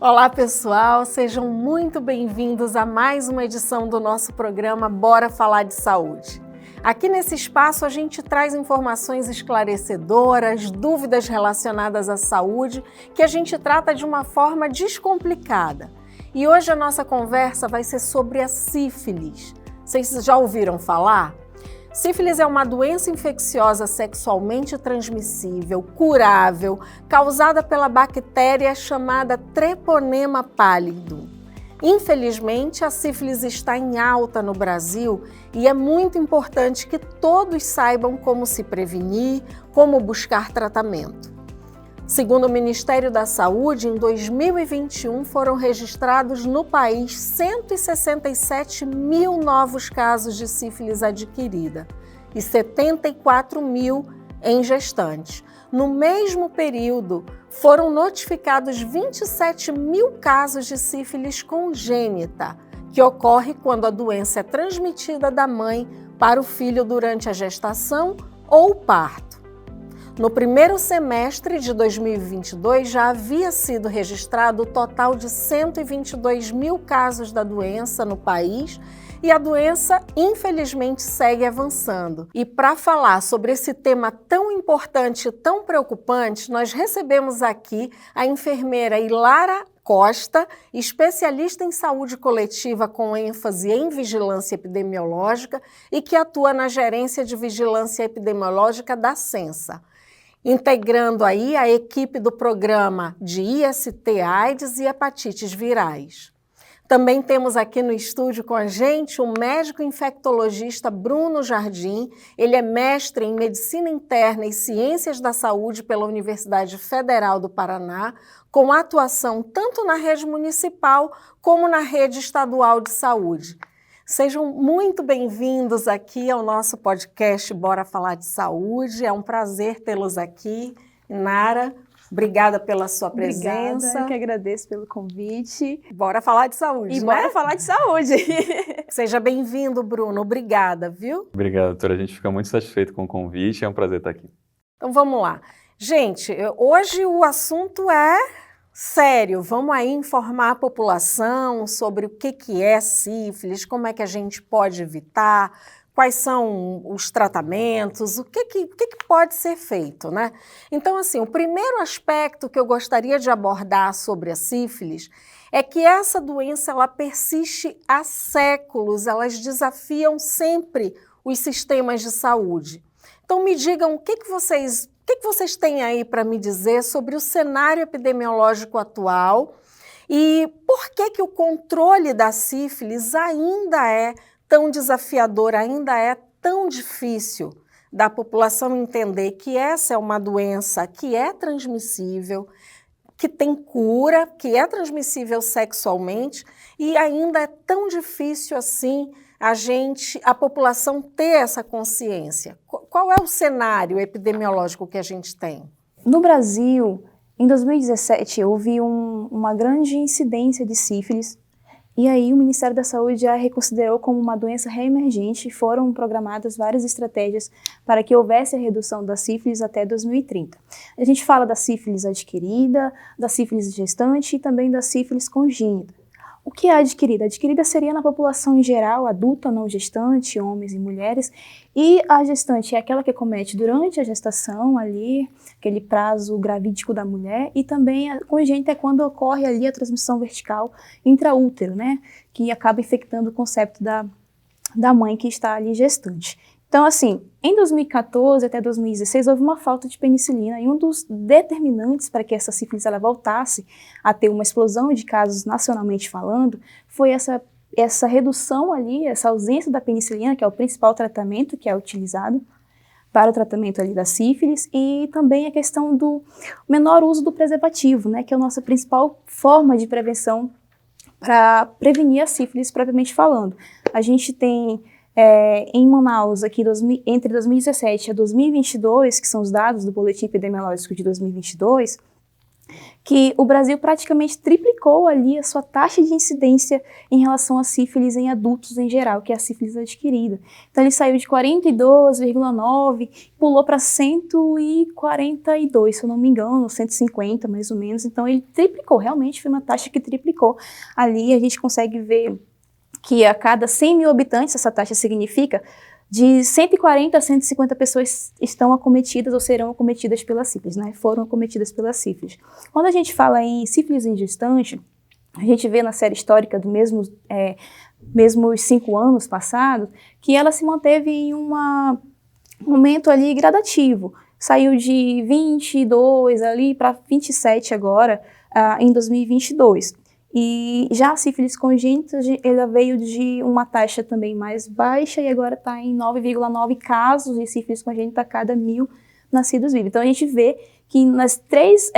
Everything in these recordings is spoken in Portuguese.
Olá pessoal, sejam muito bem-vindos a mais uma edição do nosso programa Bora Falar de Saúde. Aqui nesse espaço a gente traz informações esclarecedoras, dúvidas relacionadas à saúde, que a gente trata de uma forma descomplicada. E hoje a nossa conversa vai ser sobre a sífilis. Vocês já ouviram falar? Sífilis é uma doença infecciosa sexualmente transmissível, curável, causada pela bactéria chamada Treponema pallidum. Infelizmente, a sífilis está em alta no Brasil e é muito importante que todos saibam como se prevenir, como buscar tratamento. Segundo o Ministério da Saúde, em 2021 foram registrados no país 167 mil novos casos de sífilis adquirida e 74 mil em gestantes. No mesmo período, foram notificados 27 mil casos de sífilis congênita, que ocorre quando a doença é transmitida da mãe para o filho durante a gestação ou parto. No primeiro semestre de 2022, já havia sido registrado o total de 122 mil casos da doença no país e a doença, infelizmente, segue avançando. E para falar sobre esse tema tão importante e tão preocupante, nós recebemos aqui a enfermeira Ilara Costa, especialista em saúde coletiva com ênfase em vigilância epidemiológica e que atua na Gerência de Vigilância Epidemiológica da Censa, integrando aí a equipe do programa de IST-AIDS e hepatites virais. Também temos aqui no estúdio com a gente o médico infectologista Bruno Jardim. Ele é mestre em Medicina Interna e Ciências da Saúde pela Universidade Federal do Paraná, com atuação tanto na rede municipal como na rede estadual de saúde. Sejam muito bem-vindos aqui ao nosso podcast Bora Falar de Saúde. É um prazer tê-los aqui. Nara, obrigada pela sua presença. Obrigada, eu que agradeço pelo convite. Bora falar de saúde, né? Bora falar de saúde. Seja bem-vindo, Bruno. Obrigada, viu? Obrigado, doutora. A gente fica muito satisfeito com o convite. É um prazer estar aqui. Então vamos lá. Gente, hoje o assunto é sério. Vamos aí informar a população sobre o que é sífilis, como é que a gente pode evitar, quais são os tratamentos, o que pode ser feito, né? Então, assim, o primeiro aspecto que eu gostaria de abordar sobre a sífilis é que essa doença, ela persiste há séculos, elas desafiam sempre os sistemas de saúde. Então, me digam o que vocês têm aí para me dizer sobre o cenário epidemiológico atual e por que o controle da sífilis ainda é tão desafiador, ainda é tão difícil da população entender que essa é uma doença que é transmissível, que tem cura, que é transmissível sexualmente e ainda é tão difícil assim a população ter essa consciência. Qual é o cenário epidemiológico que a gente tem? No Brasil, em 2017, houve uma grande incidência de sífilis. E aí o Ministério da Saúde já reconsiderou como uma doença reemergente e foram programadas várias estratégias para que houvesse a redução da sífilis até 2030. A gente fala da sífilis adquirida, da sífilis gestante e também da sífilis congênita. O que é adquirida? Adquirida seria na população em geral, adulta, não gestante, homens e mulheres, e a gestante é aquela que comete durante a gestação ali, aquele prazo gravídico da mulher, e também a congênita é quando ocorre ali a transmissão vertical intraútero, né, que acaba infectando o concepto da mãe que está ali gestante. Então, assim, em 2014 até 2016 houve uma falta de penicilina e um dos determinantes para que essa sífilis ela voltasse a ter uma explosão de casos nacionalmente falando foi essa redução ali, essa ausência da penicilina, que é o principal tratamento que é utilizado para o tratamento ali da sífilis, e também a questão do menor uso do preservativo, né, que é a nossa principal forma de prevenção para prevenir a sífilis propriamente falando. A gente tem em Manaus, aqui entre 2017 a 2022, que são os dados do Boletim Epidemiológico de 2022, que o Brasil praticamente triplicou ali a sua taxa de incidência em relação à sífilis em adultos em geral, que é a sífilis adquirida. Então ele saiu de 42,9, pulou para 142, se eu não me engano, 150 mais ou menos. Então ele triplicou, realmente foi uma taxa que triplicou. Ali a gente consegue ver que a cada 100 mil habitantes, essa taxa significa de 140 a 150 pessoas estão acometidas ou serão acometidas pela sífilis, né? Foram acometidas pela sífilis. Quando a gente fala em sífilis em gestante, a gente vê na série histórica do mesmos 5 anos passados, que ela se manteve em um momento ali gradativo. Saiu de 22 ali para 27 agora, em 2022. E já a sífilis congênita, ela veio de uma taxa também mais baixa e agora está em 9,9 casos de sífilis congênita a cada 1.000 nascidos vivos. Então a gente vê que nas três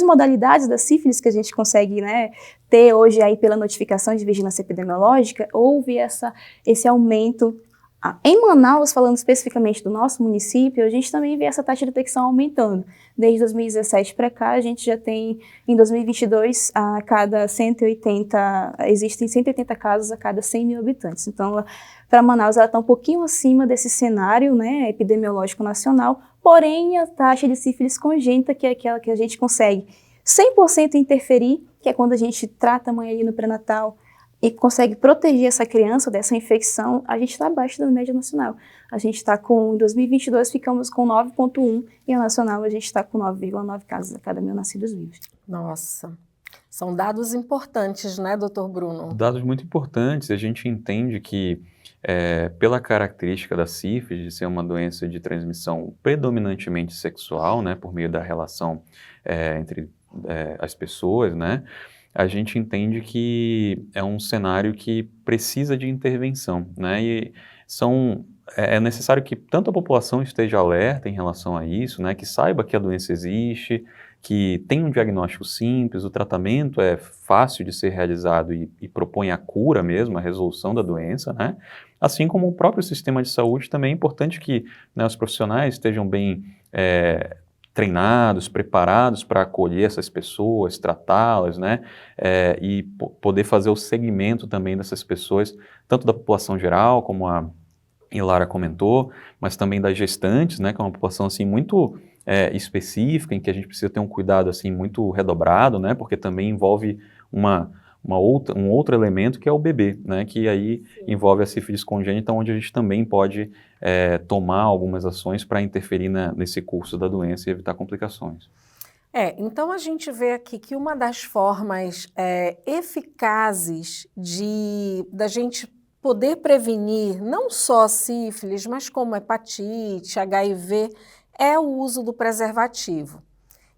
modalidades da sífilis que a gente consegue, né, ter hoje aí pela notificação de vigilância epidemiológica, houve esse aumento. Em Manaus, falando especificamente do nosso município, a gente também vê essa taxa de detecção aumentando. Desde 2017 para cá, a gente já tem, em 2022, existem 180 casos a cada 100 mil habitantes. Então, para Manaus, ela está um pouquinho acima desse cenário, né, epidemiológico nacional, porém, a taxa de sífilis congênita, que é aquela que a gente consegue 100% interferir, que é quando a gente trata a mãe ali no pré-natal, e consegue proteger essa criança dessa infecção, a gente está abaixo da média nacional. A gente está em 2022, ficamos com 9,1 e a nacional a gente está com 9,9 casos a cada 1.000 nascidos vivos. Nossa, são dados importantes, né, doutor Bruno? Dados muito importantes. A gente entende que, pela característica da sífilis, de ser uma doença de transmissão predominantemente sexual, né, por meio da relação entre as pessoas, né, a gente entende que é um cenário que precisa de intervenção, né? E é necessário que tanto a população esteja alerta em relação a isso, né? Que saiba que a doença existe, que tem um diagnóstico simples, o tratamento é fácil de ser realizado e propõe a cura mesmo, a resolução da doença, né? Assim como o próprio sistema de saúde, também é importante que, né, os profissionais estejam bem treinados, preparados para acolher essas pessoas, tratá-las, né, e poder fazer o segmento também dessas pessoas, tanto da população geral, como a Ilara comentou, mas também das gestantes, né, que é uma população assim muito específica, em que a gente precisa ter um cuidado assim muito redobrado, né, porque também envolve um outro elemento que é o bebê, né, que aí envolve a sífilis congênita, onde a gente também pode tomar algumas ações para interferir nesse curso da doença e evitar complicações. Então a gente vê aqui que uma das formas eficazes da gente poder prevenir não só a sífilis, mas como hepatite, HIV, é o uso do preservativo.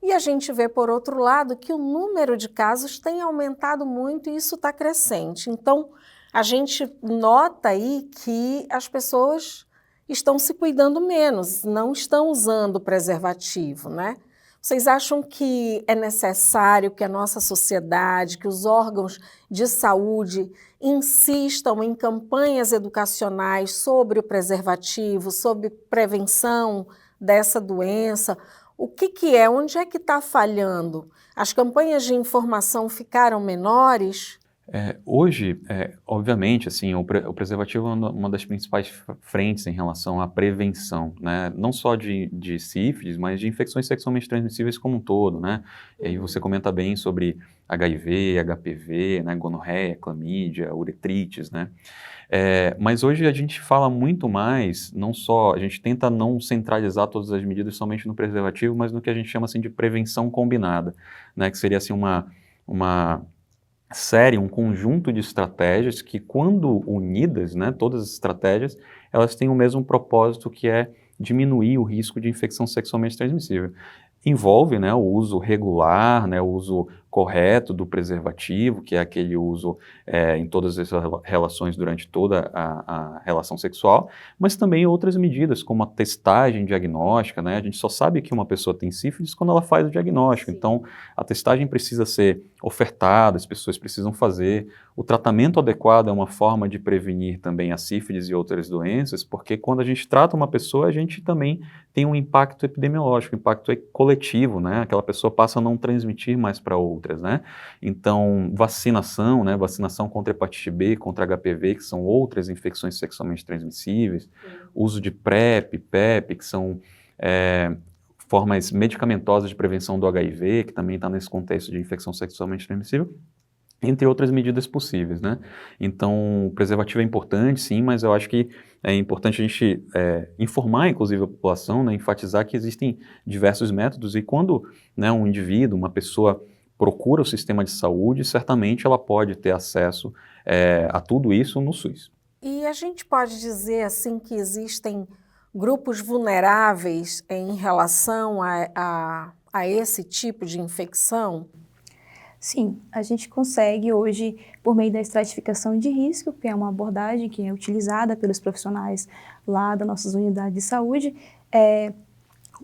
E a gente vê, por outro lado, que o número de casos tem aumentado muito e isso está crescente. Então, a gente nota aí que as pessoas estão se cuidando menos, não estão usando preservativo, né? Vocês acham que é necessário que a nossa sociedade, que os órgãos de saúde insistam em campanhas educacionais sobre o preservativo, sobre prevenção dessa doença? O que é? Onde é que está falhando? As campanhas de informação ficaram menores? Hoje, obviamente, assim, o preservativo é uma das principais frentes em relação à prevenção, né? Não só de sífilis, mas de infecções sexualmente transmissíveis como um todo, né? E aí você comenta bem sobre HIV, HPV, né? Gonorreia, clamídia, uretrites, né? Mas hoje a gente fala muito mais, não só, a gente tenta não centralizar todas as medidas somente no preservativo, mas no que a gente chama assim de prevenção combinada, né? Que seria assim uma série, um conjunto de estratégias que, quando unidas, né, todas as estratégias, elas têm o mesmo propósito, que é diminuir o risco de infecção sexualmente transmissível. Envolve, né, o uso regular, né, o uso correto do preservativo, que é aquele uso em todas as relações durante toda a relação sexual, mas também outras medidas, como a testagem diagnóstica, né? A gente só sabe que uma pessoa tem sífilis quando ela faz o diagnóstico, então a testagem precisa ser ofertada, as pessoas precisam fazer. O tratamento adequado é uma forma de prevenir também a sífilis e outras doenças, porque quando a gente trata uma pessoa, a gente também tem um impacto epidemiológico, um impacto coletivo, né? Aquela pessoa passa a não transmitir mais para outras, né? Então, vacinação, né? Vacinação contra hepatite B, contra HPV, que são outras infecções sexualmente transmissíveis, uso de PrEP, PEP, que são formas medicamentosas de prevenção do HIV, que também está nesse contexto de infecção sexualmente transmissível, entre outras medidas possíveis, né? Então, o preservativo é importante, sim, mas eu acho que é importante a gente informar, inclusive, a população, né, enfatizar que existem diversos métodos e quando, né, um indivíduo, uma pessoa procura o sistema de saúde, certamente ela pode ter acesso a tudo isso no SUS. E a gente pode dizer, assim, que existem grupos vulneráveis em relação a esse tipo de infecção? Sim, a gente consegue hoje, por meio da estratificação de risco, que é uma abordagem que é utilizada pelos profissionais lá das nossas unidades de saúde,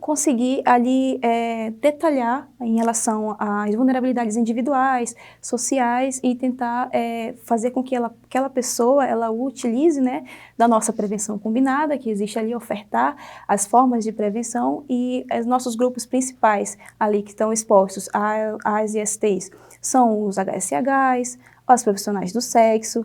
conseguir ali detalhar em relação às vulnerabilidades individuais, sociais e tentar fazer com que aquela pessoa ela utilize, né, da nossa prevenção combinada, que existe ali, ofertar as formas de prevenção e os nossos grupos principais ali que estão expostos às ISTs são os HSHs, os profissionais do sexo.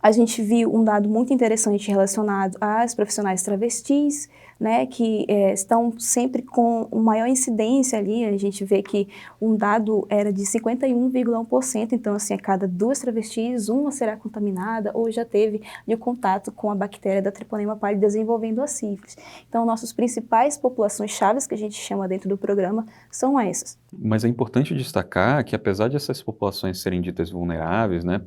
A gente viu um dado muito interessante relacionado às profissionais travestis, né, que estão sempre com uma maior incidência ali. A gente vê que um dado era de 51,1%, então assim, a cada 2 travestis, uma será contaminada ou já teve de contato com a bactéria da Treponema pallidus desenvolvendo a sífilis. Então, nossas principais populações-chave que a gente chama dentro do programa são essas. Mas é importante destacar que apesar de essas populações serem ditas vulneráveis, né,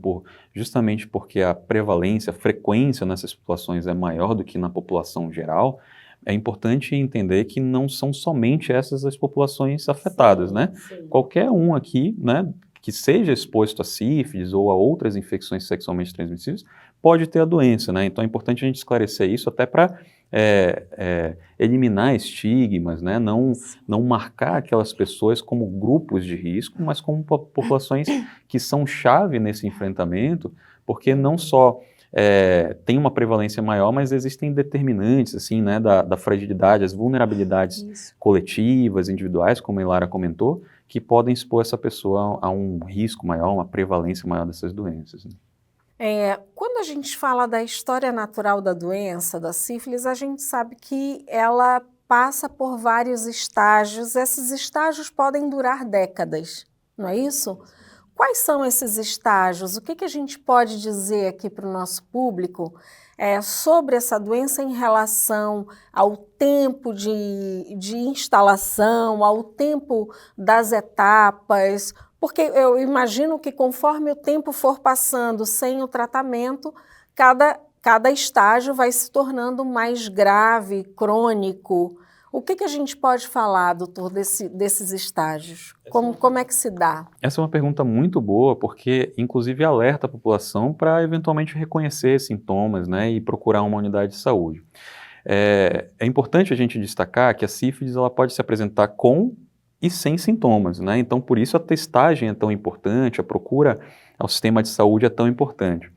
justamente porque a prevalência, a frequência nessas populações é maior do que na população geral, é importante entender que não são somente essas as populações afetadas, Sim, né? sim. Qualquer um aqui, né, que seja exposto a sífilis ou a outras infecções sexualmente transmissíveis, pode ter a doença, né? Então é importante a gente esclarecer isso até para eliminar estigmas, né? Não marcar aquelas pessoas como grupos de risco, mas como populações que são chave nesse enfrentamento, porque não só tem uma prevalência maior, mas existem determinantes assim, né, da fragilidade, as vulnerabilidades coletivas, individuais, como a Lara comentou, que podem expor essa pessoa a um risco maior, uma prevalência maior dessas doenças, né? Quando a gente fala da história natural da doença, da sífilis, a gente sabe que ela passa por vários estágios. Esses estágios podem durar décadas, não é isso? Quais são esses estágios? O que a gente pode dizer aqui para o nosso público sobre essa doença em relação ao tempo de instalação, ao tempo das etapas? Porque eu imagino que conforme o tempo for passando sem o tratamento, cada estágio vai se tornando mais grave, crônico. O que a gente pode falar, doutor, desses estágios? Como é que se dá? Essa é uma pergunta muito boa, porque inclusive alerta a população para eventualmente reconhecer sintomas, né, e procurar uma unidade de saúde. É importante a gente destacar que a sífilis ela pode se apresentar com e sem sintomas, né? Então, por isso a testagem é tão importante, a procura ao sistema de saúde é tão importante.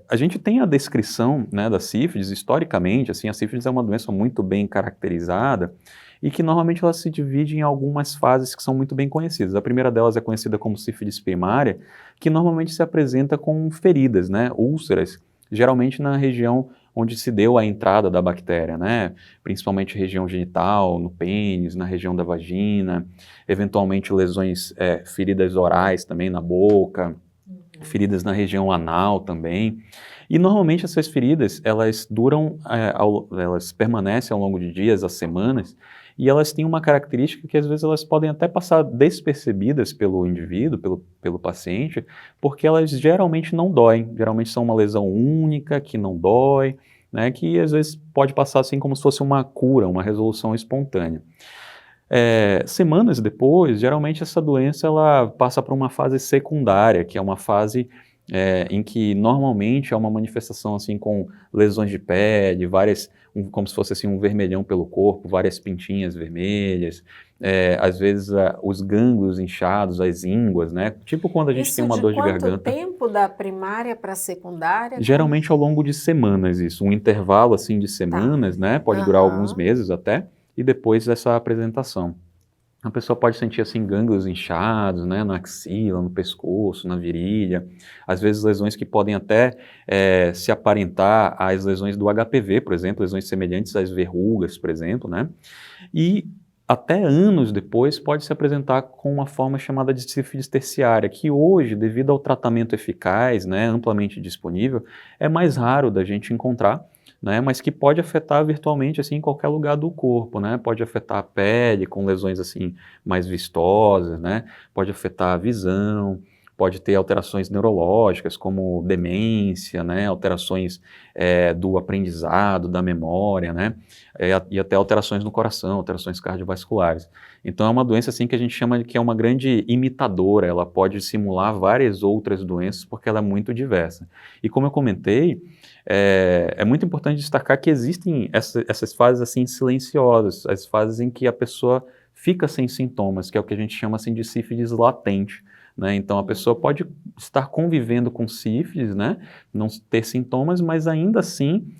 A gente tem a descrição, né, da sífilis, historicamente, assim, a sífilis é uma doença muito bem caracterizada e que normalmente ela se divide em algumas fases que são muito bem conhecidas. A primeira delas é conhecida como sífilis primária, que normalmente se apresenta com feridas, né, úlceras, geralmente na região onde se deu a entrada da bactéria, né? Principalmente região genital, no pênis, na região da vagina, eventualmente lesões, feridas orais também na boca, feridas na região anal também. E normalmente essas feridas, elas duram, elas permanecem ao longo de dias, a semanas, e elas têm uma característica que às vezes elas podem até passar despercebidas pelo indivíduo, pelo paciente, porque elas geralmente não doem, geralmente são uma lesão única, que não dói, né, que às vezes pode passar assim como se fosse uma cura, uma resolução espontânea. Semanas depois, geralmente essa doença ela passa para uma fase secundária, que é uma fase em que normalmente é uma manifestação assim com lesões de pele, como se fosse assim um vermelhão pelo corpo, várias pintinhas vermelhas, às vezes os gânglios inchados, as ínguas, né? Tipo quando a gente tem uma dor de garganta. Isso de quanto tempo da primária para a secundária? Geralmente ao longo de semanas isso, um intervalo assim de semanas, né? Pode durar alguns meses até, e depois dessa apresentação. A pessoa pode sentir assim gânglios inchados, né, na axila, no pescoço, na virilha, às vezes lesões que podem até se aparentar às lesões do HPV, por exemplo, lesões semelhantes às verrugas, por exemplo, né, e até anos depois pode se apresentar com uma forma chamada de sífilis terciária, que hoje, devido ao tratamento eficaz, né, amplamente disponível, é mais raro da gente encontrar, né, mas que pode afetar virtualmente assim, em qualquer lugar do corpo, né, pode afetar a pele com lesões assim, mais vistosas, né, pode afetar a visão, pode ter alterações neurológicas como demência, né, alterações do aprendizado, da memória, né, e até alterações no coração, alterações cardiovasculares. Então é uma doença assim que a gente chama de que é uma grande imitadora, ela pode simular várias outras doenças porque ela é muito diversa. E como eu comentei, é muito importante destacar que existem essas fases assim silenciosas, as fases em que a pessoa fica sem sintomas, que é o que a gente chama assim de sífilis latente, né? Então a pessoa pode estar convivendo com sífilis, né? Não ter sintomas, mas ainda assim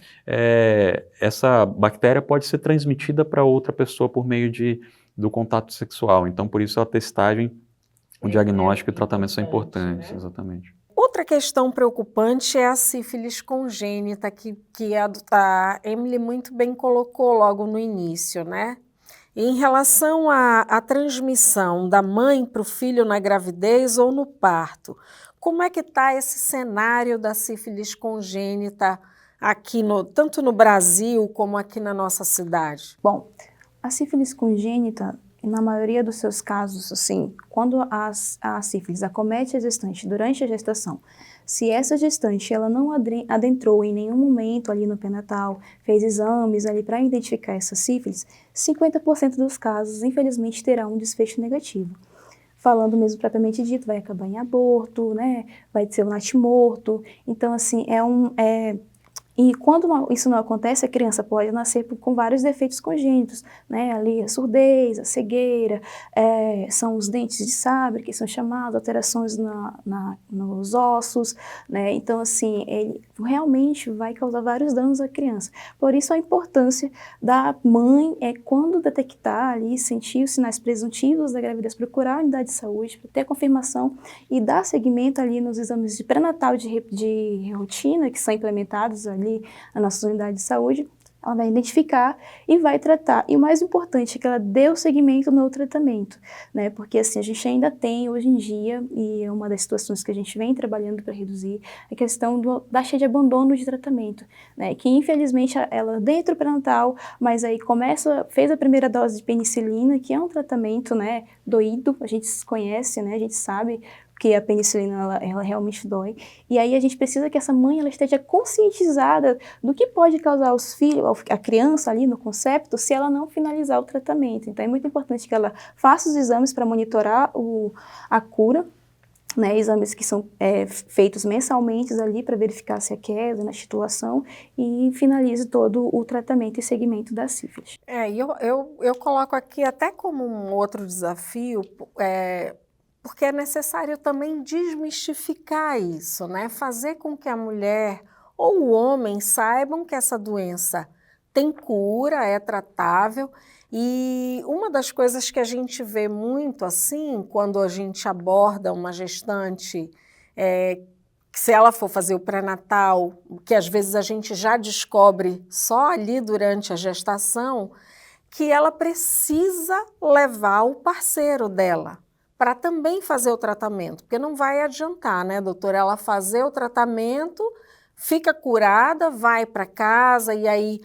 essa bactéria pode ser transmitida para outra pessoa por meio do contato sexual. Então por isso a testagem, o diagnóstico e o tratamento são importantes, né? Exatamente. Outra questão preocupante é a sífilis congênita, que a Emily muito bem colocou logo no início, né? Em relação à transmissão da mãe para o filho na gravidez ou no parto, como é que está esse cenário da sífilis congênita aqui, tanto no Brasil como aqui na nossa cidade? Bom, a sífilis congênita, na maioria dos seus casos, assim, quando a sífilis acomete a gestante durante a gestação, se essa gestante ela não adentrou em nenhum momento ali no pré-natal, fez exames ali para identificar essa sífilis, 50% dos casos, infelizmente, terá um desfecho negativo. Falando mesmo propriamente dito, vai acabar em aborto, né? Vai ser um natimorto. Então, assim, e quando isso não acontece, a criança pode nascer com vários defeitos congênitos, né? Ali a surdez, a cegueira, são os dentes de sabre, que são chamados, alterações nos ossos, né? Então, assim, ele realmente vai causar vários danos à criança. Por isso, a importância da mãe quando detectar ali, sentir os sinais presuntivos da gravidez, procurar a unidade de saúde para ter a confirmação e dar seguimento ali nos exames de pré-natal de rotina que são implementados ali na nossa unidade de saúde. Ela vai identificar e vai tratar. E o mais importante é que ela dê o seguimento no tratamento, né? Porque assim, a gente ainda tem hoje em dia, e é uma das situações que a gente vem trabalhando para reduzir, a questão da taxa de abandono de tratamento, né? Que infelizmente ela dentro do pré-natal, mas aí fez a primeira dose de penicilina, que é um tratamento, né, doído, a gente conhece, né? A gente sabe que a penicilina ela realmente dói, e aí a gente precisa que essa mãe ela esteja conscientizada do que pode causar aos filhos, a criança ali no concepto, se ela não finalizar o tratamento. Então é muito importante que ela faça os exames para monitorar a cura, né, exames que são feitos mensalmente ali para verificar se há queda na titulação e finalize todo o tratamento e segmento da sífilis. Eu coloco aqui até como um outro desafio, porque é necessário também desmistificar isso, né? Fazer com que a mulher ou o homem saibam que essa doença tem cura, é tratável. E uma das coisas que a gente vê muito assim, quando a gente aborda uma gestante, que se ela for fazer o pré-natal, que às vezes a gente já descobre só ali durante a gestação, que ela precisa levar o parceiro dela para também fazer o tratamento, porque não vai adiantar, né, doutora, ela fazer o tratamento, fica curada, vai para casa e aí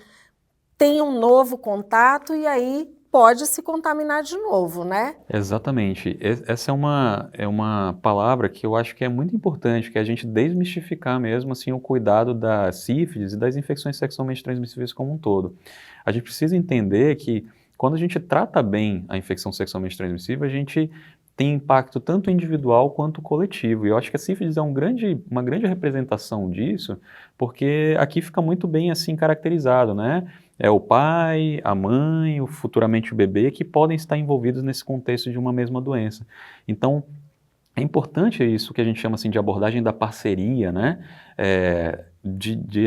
tem um novo contato e aí pode se contaminar de novo, né? Exatamente. Essa é uma palavra que eu acho que é muito importante, que é a gente desmistificar mesmo assim, o cuidado da sífilis e das infecções sexualmente transmissíveis como um todo. A gente precisa entender que quando a gente trata bem a infecção sexualmente transmissível, a gente tem impacto tanto individual quanto coletivo. E eu acho que a sífilis é uma grande representação disso, porque aqui fica muito bem assim caracterizado, né? É o pai, a mãe, futuramente o bebê, que podem estar envolvidos nesse contexto de uma mesma doença. Então, é importante isso que a gente chama assim de abordagem da parceria, né?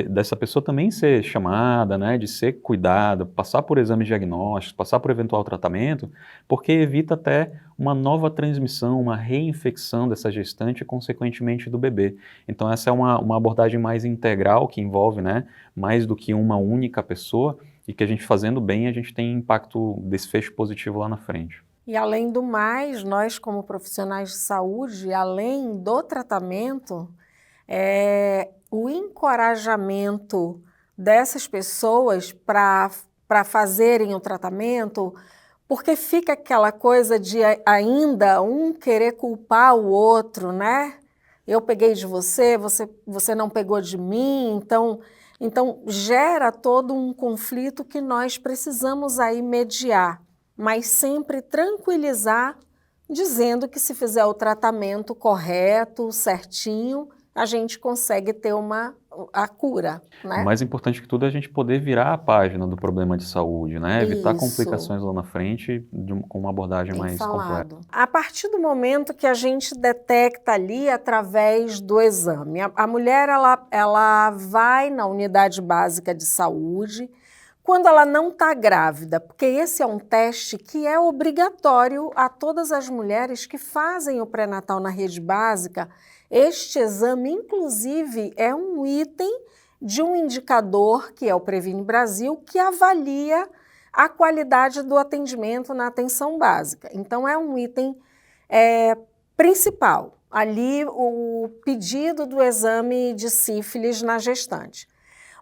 Dessa pessoa também ser chamada, né? De ser cuidada, passar por exames diagnósticos, passar por eventual tratamento, porque evita até uma nova transmissão, uma reinfecção dessa gestante e, consequentemente, do bebê. Então, essa é uma abordagem mais integral que envolve, né? Mais do que uma única pessoa e que a gente fazendo bem, a gente tem impacto, desfecho positivo lá na frente. E além do mais, nós como profissionais de saúde, além do tratamento, o encorajamento dessas pessoas para fazerem o tratamento, porque fica aquela coisa de ainda um querer culpar o outro, né? Eu peguei de você, você não pegou de mim, então gera todo um conflito que nós precisamos aí mediar, mas sempre tranquilizar, dizendo que se fizer o tratamento correto, certinho, a gente consegue ter a cura, né? O mais importante que tudo é a gente poder virar a página do problema de saúde, né? Evitar complicações lá na frente com uma abordagem mais completa. A partir do momento que a gente detecta ali através do exame, a mulher ela vai na unidade básica de saúde, quando ela não está grávida, porque esse é um teste que é obrigatório a todas as mulheres que fazem o pré-natal na rede básica. Este exame, inclusive, é um item de um indicador, que é o Previne Brasil, que avalia a qualidade do atendimento na atenção básica. Então, é um item principal, ali o pedido do exame de sífilis na gestante.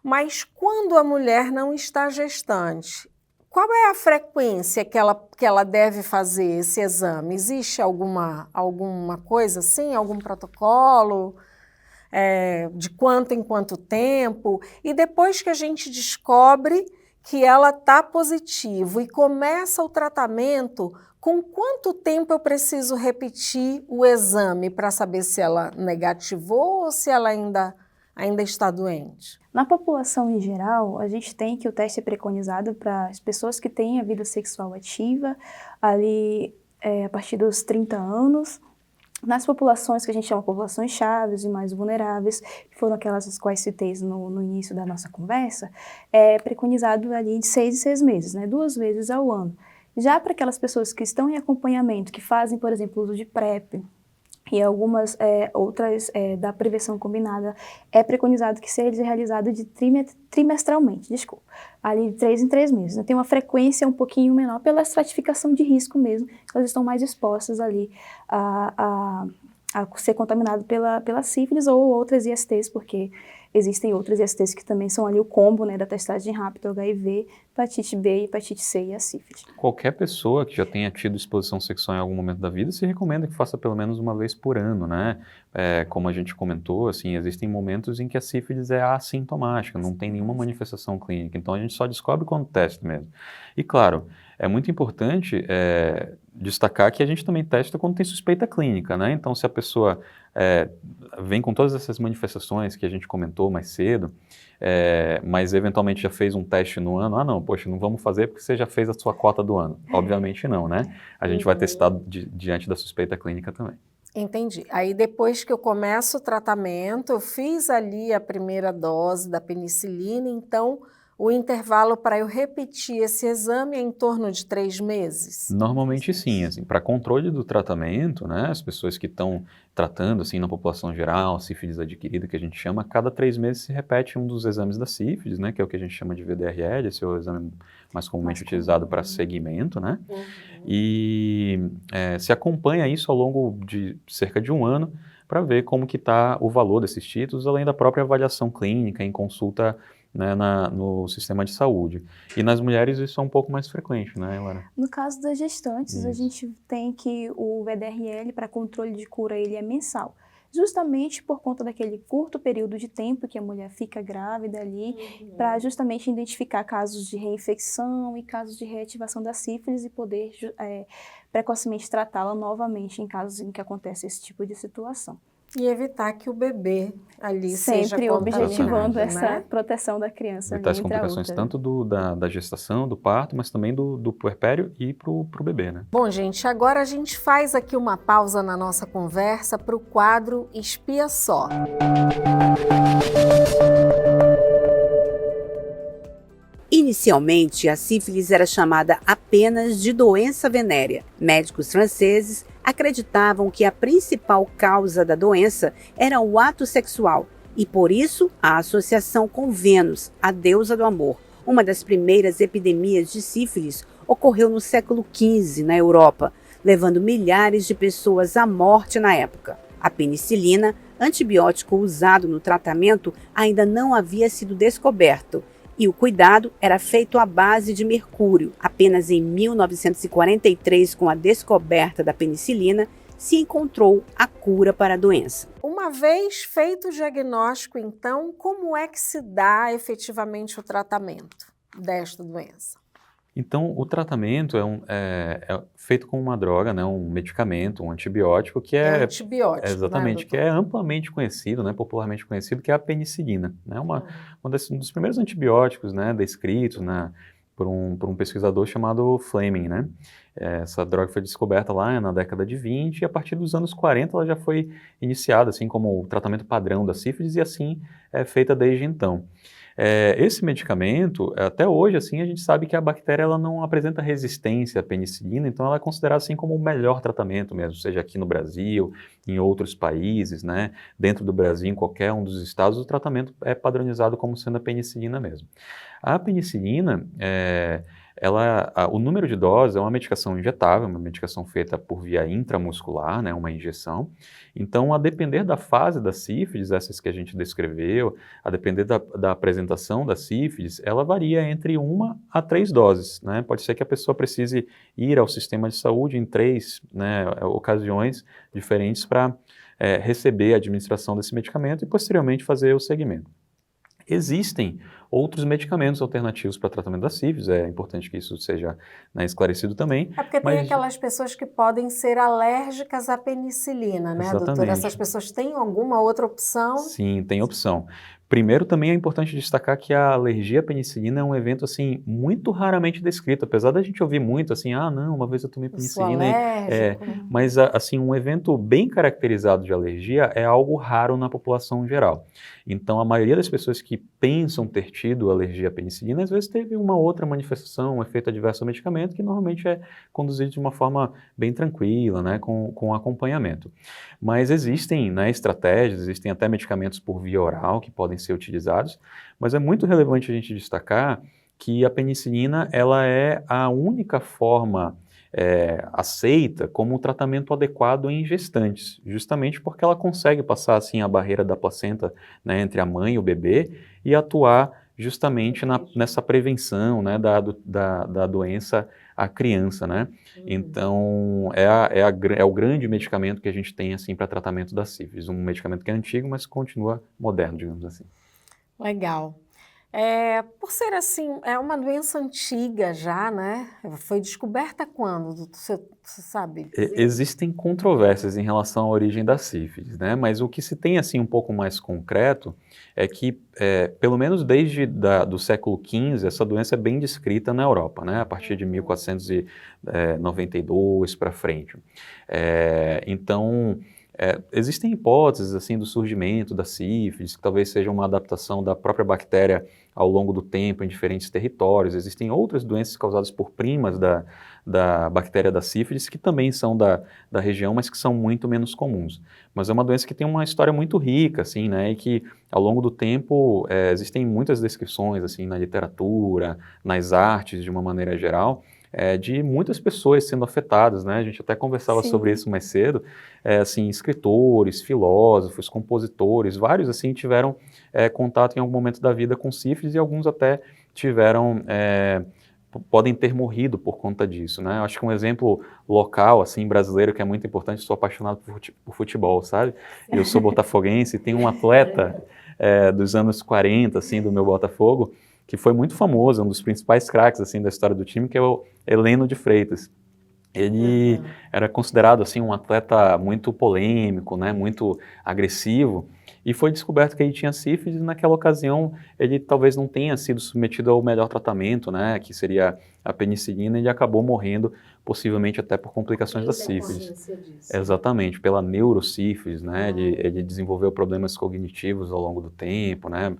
Mas quando a mulher não está gestante, qual é a frequência que ela deve fazer esse exame? Existe alguma coisa assim, algum protocolo? De quanto em quanto tempo? E depois que a gente descobre que ela está positivo e começa o tratamento, com quanto tempo eu preciso repetir o exame para saber se ela negativou ou se ela ainda está doente? Na população em geral, a gente tem que o teste é preconizado para as pessoas que têm a vida sexual ativa, ali a partir dos 30 anos. Nas populações que a gente chama populações chaves e mais vulneráveis, que foram aquelas as quais citei no início da nossa conversa, é preconizado ali de 6 em 6 meses, né? 2 vezes ao ano. Já para aquelas pessoas que estão em acompanhamento, que fazem, por exemplo, uso de PrEP, e algumas outras da prevenção combinada, é preconizado que seja realizado trimestralmente, ali de 3 em 3 meses. Tem uma frequência um pouquinho menor pela estratificação de risco mesmo, elas estão mais expostas ali a ser contaminado pela sífilis ou outras ISTs, porque existem outras ISTs que também são ali o combo, né, da testagem rápida, HIV, hepatite B, hepatite C e a sífilis. Qualquer pessoa que já tenha tido exposição sexual em algum momento da vida, se recomenda que faça pelo menos uma vez por ano, né? Como a gente comentou, assim, existem momentos em que a sífilis é assintomática, não tem nenhuma manifestação clínica, então a gente só descobre quando testa mesmo. E claro, é muito importante destacar que a gente também testa quando tem suspeita clínica, né? Então, se a pessoa vem com todas essas manifestações que a gente comentou mais cedo, mas eventualmente já fez um teste no ano, não, poxa, não vamos fazer porque você já fez a sua cota do ano. Obviamente não, né? A gente vai testar diante da suspeita clínica também. Entendi. Aí depois que eu começo o tratamento, eu fiz ali a primeira dose da penicilina, então o intervalo para eu repetir esse exame é em torno de 3 meses? Normalmente sim, assim, para controle do tratamento, né, as pessoas que estão tratando, assim, na população geral, sífilis adquirida, que a gente chama, a cada 3 meses se repete um dos exames da sífilis, né, que é o que a gente chama de VDRL, esse é o exame mais comumente utilizado para seguimento, né, e se acompanha isso ao longo de cerca de 1 ano para ver como que está o valor desses títulos, além da própria avaliação clínica em consulta, né, no sistema de saúde. E nas mulheres isso é um pouco mais frequente, né, Lara? No caso das gestantes, a gente tem que o VDRL para controle de cura ele é mensal. justamente por conta daquele curto período de tempo que a mulher fica grávida ali, para justamente identificar casos de reinfecção e casos de reativação da sífilis e poder precocemente tratá-la novamente em casos em que acontece esse tipo de situação. E evitar que o bebê ali seja sempre objetivando essa né? proteção da criança. Evitar as ali, entre a complicações outra. tanto da gestação, do parto, mas também do puerpério e para o bebê, né? Bom, gente, agora a gente faz aqui uma pausa na nossa conversa para o quadro Espia Só. Inicialmente, a sífilis era chamada apenas de doença venérea. Médicos franceses acreditavam que a principal causa da doença era o ato sexual e, por isso, a associação com Vênus, a deusa do amor. Uma das primeiras epidemias de sífilis ocorreu no século XV na Europa, levando milhares de pessoas à morte na época. A penicilina, antibiótico usado no tratamento, ainda não havia sido descoberto. E o cuidado era feito à base de mercúrio. Apenas em 1943, com a descoberta da penicilina, se encontrou a cura para a doença. Uma vez feito o diagnóstico, então, como é que se dá efetivamente o tratamento desta doença? Então, o tratamento é feito com uma droga, né, um medicamento, um antibiótico, que é antibiótico, exatamente, né, que é amplamente conhecido, né, popularmente conhecido, que é a penicilina, né, um dos primeiros antibióticos, né, descritos por um pesquisador chamado Fleming, né. Essa droga foi descoberta lá na década de 20 e a partir dos anos 40 ela já foi iniciada, assim como o tratamento padrão da sífilis e assim é feita desde então. Esse medicamento, até hoje, assim, a gente sabe que a bactéria ela não apresenta resistência à penicilina, então ela é considerada assim como o melhor tratamento mesmo, seja aqui no Brasil, em outros países, né? Dentro do Brasil, em qualquer um dos estados, o tratamento é padronizado como sendo a penicilina mesmo. A penicilina, o número de doses é uma medicação injetável, uma medicação feita por via intramuscular, né, uma injeção. Então, a depender da fase da sífilis, essas que a gente descreveu, a depender da apresentação da sífilis, ela varia entre 1 a 3 doses, né? Pode ser que a pessoa precise ir ao sistema de saúde em 3, né, ocasiões diferentes para receber a administração desse medicamento e posteriormente fazer o segmento. Existem outros medicamentos alternativos para tratamento da sífilis, é importante que isso seja, né, esclarecido também. É porque tem aquelas pessoas que podem ser alérgicas à penicilina, né, exatamente, doutora? Essas pessoas têm alguma outra opção? Sim, tem opção. Primeiro, também é importante destacar que a alergia à penicilina é um evento, assim, muito raramente descrito, apesar da gente ouvir muito, assim, não, uma vez eu tomei penicilina. Mas, assim, um evento bem caracterizado de alergia é algo raro na população geral. Então, a maioria das pessoas que pensam ter tido alergia à penicilina, às vezes teve uma outra manifestação, um efeito adverso ao medicamento, que normalmente é conduzido de uma forma bem tranquila, né, com acompanhamento. Mas existem, né, estratégias, existem até medicamentos por via oral que podem ser utilizados, mas é muito relevante a gente destacar que a penicilina ela é a única forma aceita como tratamento adequado em gestantes, justamente porque ela consegue passar assim a barreira da placenta, né, entre a mãe e o bebê e atuar justamente nessa prevenção, né, da doença à criança, né? Então é o grande medicamento que a gente tem assim para tratamento da sífilis, um medicamento que é antigo, mas continua moderno, digamos assim. Legal. Por ser assim, é uma doença antiga já, né? Foi descoberta quando? Você sabe? Existem controvérsias em relação à origem da sífilis, né? Mas o que se tem assim um pouco mais concreto é que, pelo menos desde do século XV, essa doença é bem descrita na Europa, né? A partir de 1492 para frente. Então, existem hipóteses assim do surgimento da sífilis, que talvez seja uma adaptação da própria bactéria ao longo do tempo em diferentes territórios. Existem outras doenças causadas por primas da bactéria da sífilis, que também são da região, mas que são muito menos comuns. Mas é uma doença que tem uma história muito rica, assim, né, e que ao longo do tempo existem muitas descrições, assim, na literatura, nas artes, de uma maneira geral, de muitas pessoas sendo afetadas, né? A gente até conversava Sim. sobre isso mais cedo, assim, escritores, filósofos, compositores, vários assim tiveram contato em algum momento da vida com sífilis e alguns até tiveram podem ter morrido por conta disso, né? Eu acho que um exemplo local, assim, brasileiro, que é muito importante, sou apaixonado por futebol, sabe? Eu sou botafoguense, tem um atleta dos anos 40, assim, do meu Botafogo, que foi muito famoso, um dos principais craques, assim, da história do time, que é o Heleno de Freitas. Ele era considerado, assim, um atleta muito polêmico, né? Muito agressivo, e foi descoberto que ele tinha sífilis, e naquela ocasião ele talvez não tenha sido submetido ao melhor tratamento, né, que seria a penicilina, e ele acabou morrendo, possivelmente até por complicações da sífilis. Exatamente, pela neurosífilis, né, ele desenvolveu problemas cognitivos ao longo do tempo, né,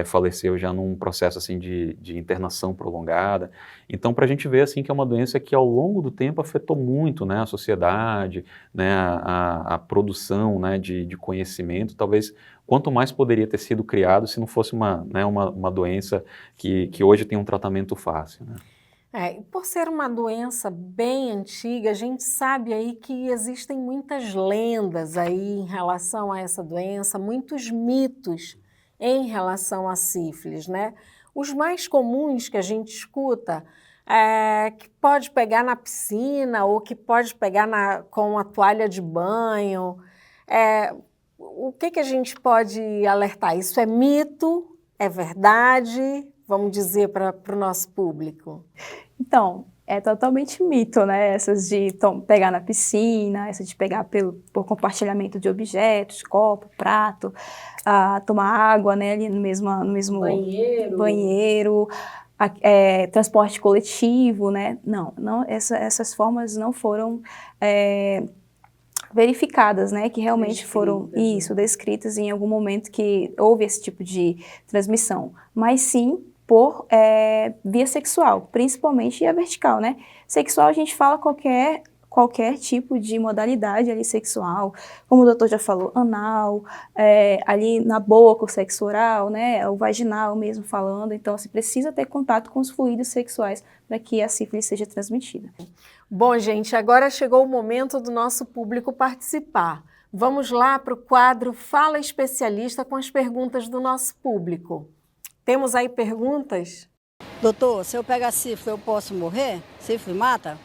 faleceu já num processo assim de internação prolongada. Então, para a gente ver assim que é uma doença que ao longo do tempo afetou muito, né, a sociedade, né, a produção, né, de conhecimento, talvez quanto mais poderia ter sido criado se não fosse uma doença que hoje tem um tratamento fácil, né? Por ser uma doença bem antiga, a gente sabe aí que existem muitas lendas aí em relação a essa doença, muitos mitos em relação à sífilis, né? Os mais comuns que a gente escuta é que pode pegar na piscina ou que pode pegar com a toalha de banho. O que a gente pode alertar? Isso é mito? É verdade? Vamos dizer para o nosso público. Então, é totalmente mito, né? Essas de pegar na piscina, essa de pegar por compartilhamento de objetos, copo, prato, tomar água, né, ali no mesmo banheiro, transporte coletivo, né? Não, essas formas não foram verificadas, né, que realmente foram descritas em algum momento que houve esse tipo de transmissão, mas sim por via sexual, principalmente a vertical, né? Sexual a gente fala qualquer tipo de modalidade ali sexual, como o doutor já falou, anal, ali na boca, o sexo oral, né? O vaginal mesmo falando, então se precisa ter contato com os fluidos sexuais para que a sífilis seja transmitida. Bom, gente, agora chegou o momento do nosso público participar. Vamos lá para o quadro Fala Especialista com as perguntas do nosso público. Temos aí perguntas? Doutor, se eu pegar sífilis, eu posso morrer? Sífilis mata?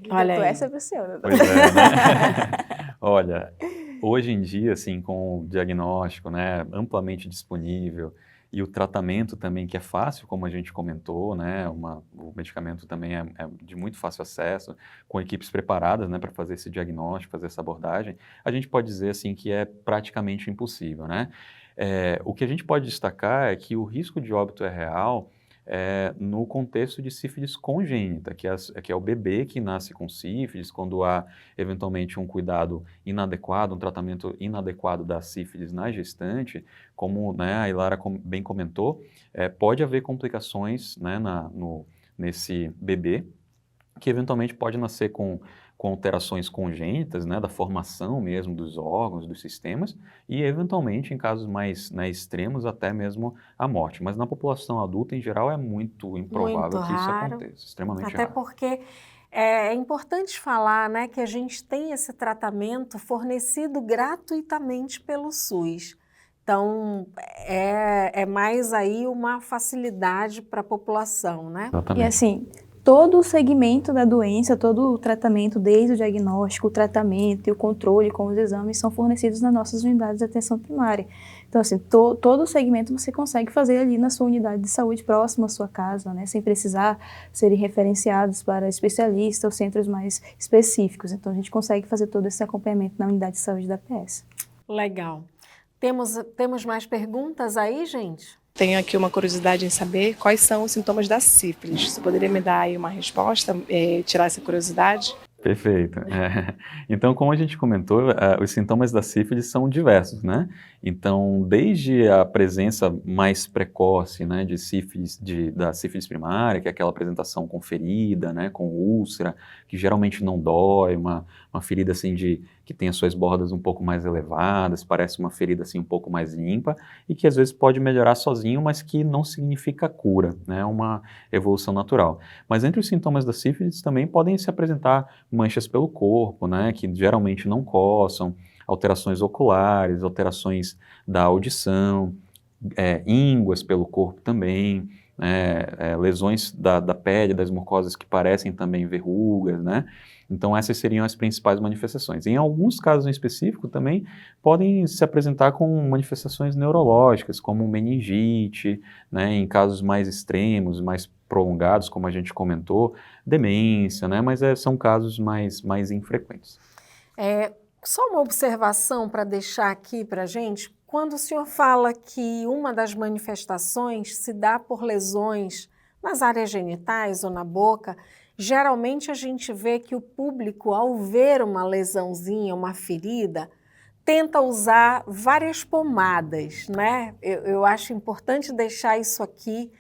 Olha, doutor, essa é para o senhor, doutor. Pois é, né? Olha, hoje em dia, assim, com o diagnóstico, né, amplamente disponível, e o tratamento também, que é fácil, como a gente comentou, né, o medicamento também é de muito fácil acesso, com equipes preparadas, né, para fazer esse diagnóstico, fazer essa abordagem, a gente pode dizer, assim, que é praticamente impossível, né? O que a gente pode destacar é que o risco de óbito é real no contexto de sífilis congênita, que é o bebê que nasce com sífilis, quando há eventualmente um cuidado inadequado, um tratamento inadequado da sífilis na gestante, como, né, a Ilara bem comentou, pode haver complicações, né, nesse bebê, que eventualmente pode nascer com alterações congênitas, né, da formação mesmo dos órgãos, dos sistemas, e eventualmente, em casos mais, né, extremos, até mesmo a morte. Mas na população adulta, em geral, é muito improvável que isso aconteça, extremamente raro. Até porque é importante falar, né, que a gente tem esse tratamento fornecido gratuitamente pelo SUS. Então, é mais aí uma facilidade para a população, né? Exatamente. E assim, todo o segmento da doença, todo o tratamento, desde o diagnóstico, o tratamento e o controle com os exames, são fornecidos nas nossas unidades de atenção primária. Então, assim, todo o segmento você consegue fazer ali na sua unidade de saúde próxima à sua casa, né, sem precisar serem referenciados para especialistas ou centros mais específicos. Então, a gente consegue fazer todo esse acompanhamento na unidade de saúde da PS. Legal. Temos mais perguntas aí, gente? Tenho aqui uma curiosidade em saber quais são os sintomas da sífilis. Você poderia me dar aí uma resposta, tirar essa curiosidade? Perfeito. Então, como a gente comentou, os sintomas da sífilis são diversos, né? Então, desde a presença mais precoce, né, de sífilis, da sífilis primária, que é aquela apresentação com ferida, né, com úlcera, que geralmente não dói, uma ferida assim que tem as suas bordas um pouco mais elevadas, parece uma ferida assim um pouco mais limpa e que às vezes pode melhorar sozinho, mas que não significa cura, né? É uma evolução natural. Mas entre os sintomas da sífilis também podem se apresentar manchas pelo corpo, né, que geralmente não coçam, alterações oculares, alterações da audição, ínguas pelo corpo também, né, lesões da pele, das mucosas que parecem também verrugas, né? Então essas seriam as principais manifestações. Em alguns casos em específico também podem se apresentar com manifestações neurológicas, como meningite, né, em casos mais extremos, mais prolongados, como a gente comentou, demência, né, mas são casos mais infrequentes. Só uma observação para deixar aqui para a gente. Quando o senhor fala que uma das manifestações se dá por lesões nas áreas genitais ou na boca, geralmente a gente vê que o público, ao ver uma lesãozinha, uma ferida, tenta usar várias pomadas, né? Eu acho importante deixar isso aqui,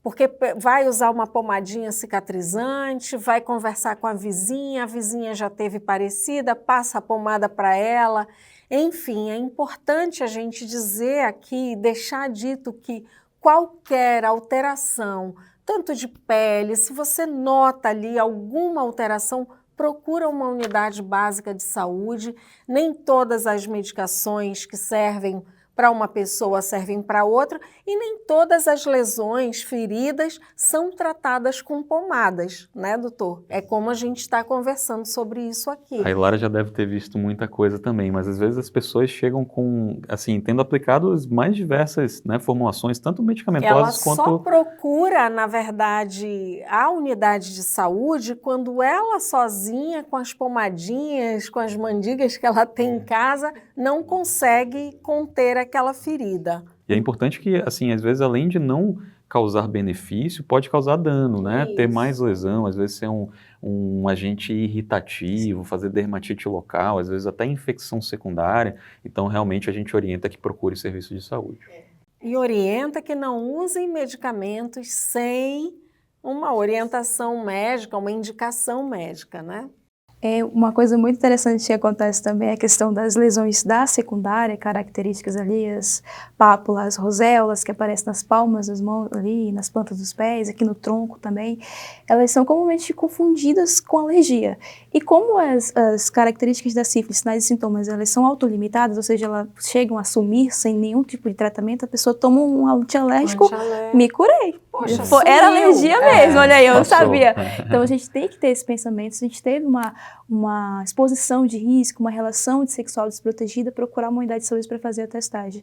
porque vai usar uma pomadinha cicatrizante, vai conversar com a vizinha já teve parecida, passa a pomada para ela. Enfim, é importante a gente dizer aqui, deixar dito que qualquer alteração, tanto de pele, se você nota ali alguma alteração, procura uma unidade básica de saúde. Nem todas as medicações que servem para uma pessoa servem para outra, e nem todas as lesões, feridas, são tratadas com pomadas, né, doutor? É como a gente está conversando sobre isso aqui. A Ilara já deve ter visto muita coisa também, mas às vezes as pessoas chegam com, assim, tendo aplicado as mais diversas, né, formulações, tanto medicamentosas quanto... Ela só procura, na verdade, a unidade de saúde quando ela sozinha, com as pomadinhas, com as mandigas que ela tem em casa, não consegue conter aquela ferida. E é importante que, assim, às vezes, além de não causar benefício, pode causar dano, né? Isso. Ter mais lesão, às vezes ser um agente irritativo, fazer dermatite local, às vezes até infecção secundária. Então, realmente, a gente orienta que procure serviço de saúde. E orienta que não usem medicamentos sem uma orientação médica, uma indicação médica, né? Uma coisa muito interessante que acontece também é a questão das lesões da secundária, características ali, as pápulas, roséolas que aparecem nas palmas das mãos ali, nas plantas dos pés, aqui no tronco também, elas são comumente confundidas com alergia. E como as características da sífilis, sinais e sintomas, elas são autolimitadas, ou seja, elas chegam a sumir sem nenhum tipo de tratamento, a pessoa toma um antialérgico, me curei. Poxa, Era alergia mesmo, olha aí, eu não Passou. sabia. Então a gente tem que ter esse pensamento, se a gente teve uma exposição de risco, uma relação sexual desprotegida, procurar uma unidade de saúde para fazer a testagem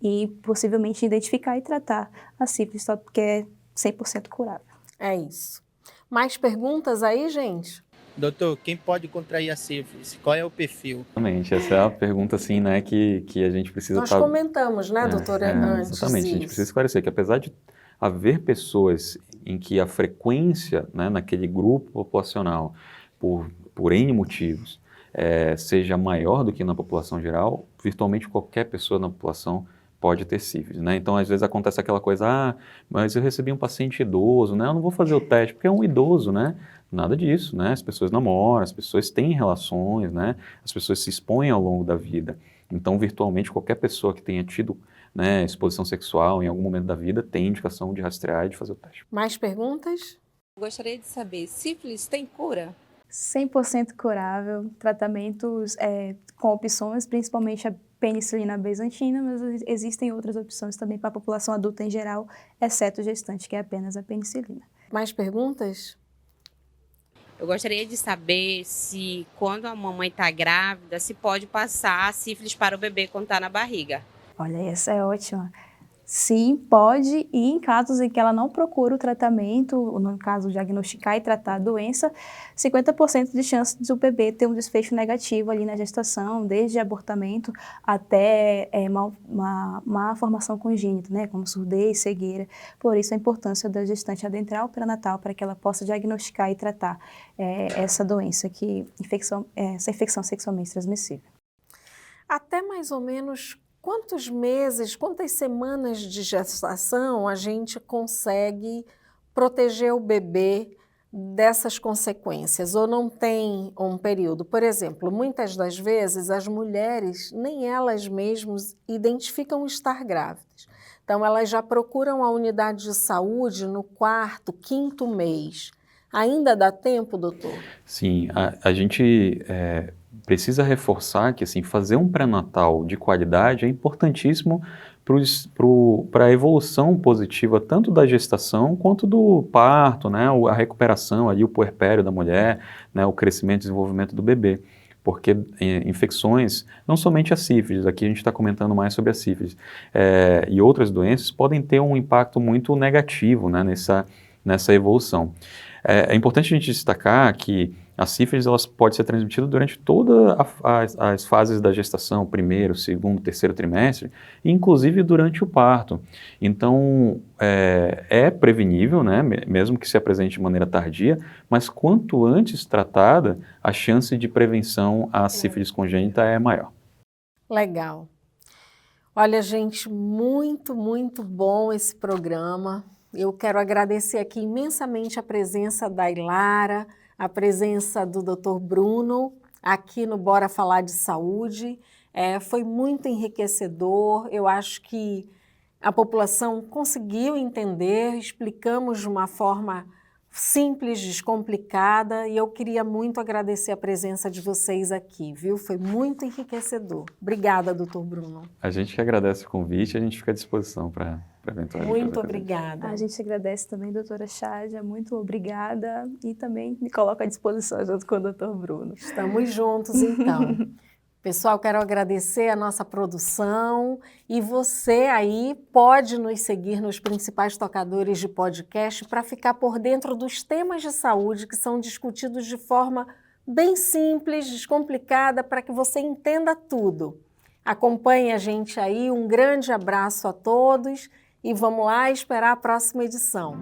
e possivelmente identificar e tratar a sífilis, que é 100% curável. É isso. Mais perguntas aí, gente? Doutor, quem pode contrair a sífilis? Qual é o perfil? Exatamente, essa é a pergunta, assim, né, que a gente precisa... Nós comentamos, né, doutora, antes exatamente, a gente precisa esclarecer que apesar de haver pessoas em que a frequência, né, naquele grupo populacional, por N motivos, seja maior do que na população geral, virtualmente qualquer pessoa na população pode ter sífilis, né? Então, às vezes acontece aquela coisa, mas eu recebi um paciente idoso, né? Eu não vou fazer o teste porque é um idoso, né? Nada disso, né? As pessoas namoram, as pessoas têm relações, né? As pessoas se expõem ao longo da vida. Então, virtualmente, qualquer pessoa que tenha tido, né, exposição sexual em algum momento da vida tem indicação de rastrear e de fazer o teste. Mais perguntas? Gostaria de saber, sífilis tem cura? 100% curável, tratamentos com opções, principalmente a penicilina bizantina, mas existem outras opções também para a população adulta em geral, exceto o gestante, que é apenas a penicilina. Mais perguntas? Eu gostaria de saber se, quando a mamãe está grávida, se pode passar a sífilis para o bebê quando está na barriga. Olha, essa é ótima. Sim, pode, e em casos em que ela não procura o tratamento, no caso diagnosticar e tratar a doença, 50% de chance do bebê ter um desfecho negativo ali na gestação, desde abortamento até má formação congênita, né, como surdez, cegueira. Por isso a importância da gestante adentrar o pré-natal para que ela possa diagnosticar e tratar essa doença, essa infecção sexualmente transmissível. Até mais ou menos quantos meses, quantas semanas de gestação a gente consegue proteger o bebê dessas consequências? Ou não tem um período? Por exemplo, muitas das vezes as mulheres, nem elas mesmas identificam estar grávidas. Então, elas já procuram a unidade de saúde no 4º, 5º mês. Ainda dá tempo, doutor? Sim, a gente precisa reforçar que assim, fazer um pré-natal de qualidade é importantíssimo para a evolução positiva tanto da gestação quanto do parto, né, a recuperação, ali, o puerpério da mulher, né, o crescimento e desenvolvimento do bebê. Porque infecções, não somente a sífilis, aqui a gente está comentando mais sobre a sífilis, e outras doenças podem ter um impacto muito negativo, né, nessa evolução. É importante a gente destacar que a sífilis pode ser transmitida durante todas as fases da gestação, primeiro, segundo, terceiro trimestre, inclusive durante o parto. Então, é prevenível, né, mesmo que se apresente de maneira tardia, mas quanto antes tratada, a chance de prevenção à sífilis congênita é maior. Legal. Olha, gente, muito, muito bom esse programa. Eu quero agradecer aqui imensamente a presença da Ilara, a presença do Dr. Bruno aqui no Bora Falar de Saúde. Foi muito enriquecedor. Eu acho que a população conseguiu entender, explicamos de uma forma simples, descomplicada, e eu queria muito agradecer a presença de vocês aqui, viu? Foi muito enriquecedor. Obrigada, doutor Bruno. A gente que agradece o convite, a gente fica à disposição para eventualmente. Muito obrigada. A gente agradece também, doutora Chádia, muito obrigada, e também me coloco à disposição junto com o doutor Bruno. Estamos juntos, então. Pessoal, quero agradecer a nossa produção, e você aí pode nos seguir nos principais tocadores de podcast para ficar por dentro dos temas de saúde que são discutidos de forma bem simples, descomplicada, para que você entenda tudo. Acompanhe a gente aí, um grande abraço a todos e vamos lá esperar a próxima edição.